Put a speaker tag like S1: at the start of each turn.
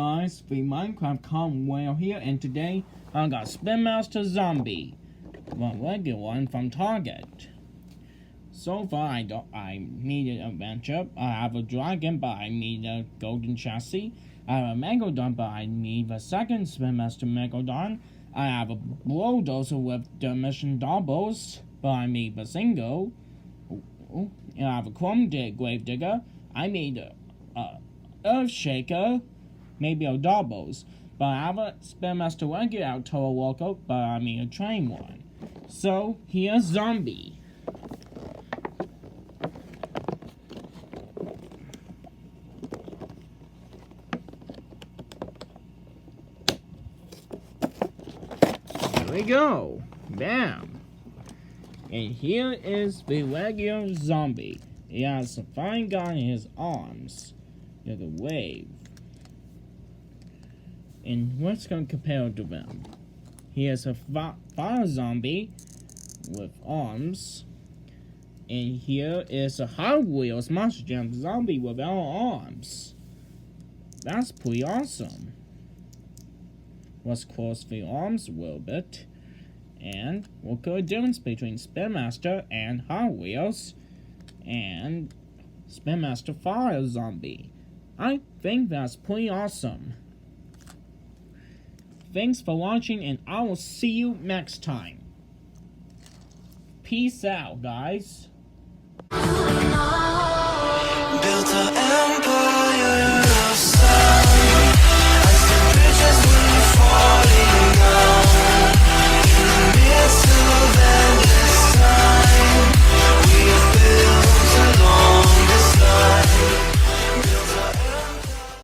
S1: guys, the Minecraft Commonweal here, and today I got Spin Master Zombie, one regular one from Target. So far I made an adventure. I have a dragon, but I made a golden chassis. I have a Megalodon, but I made the second Spin Master Megalodon. I have a bulldozer with the mission doubles, but I made the single. And I have a chrome grave digger. I made a earth shaker, maybe a doubles, but I have a Spin Master regular out Total Walker, but I made a train one. So here's Zombie. Here we go. Bam. And here is the regular Zombie. He has a fine guy in his arms. There's a wave. And what's going to compare to them? He has a fire zombie with arms. And here is a Hot Wheels Monster Jam zombie without arms. That's pretty awesome. Let's cross the arms a little bit. And we'll go a difference between Spin Master and Hot Wheels and Spin Master Fire Zombie. I think that's pretty awesome. Thanks for watching, and I will see you next time. Peace out, guys.
S2: Built a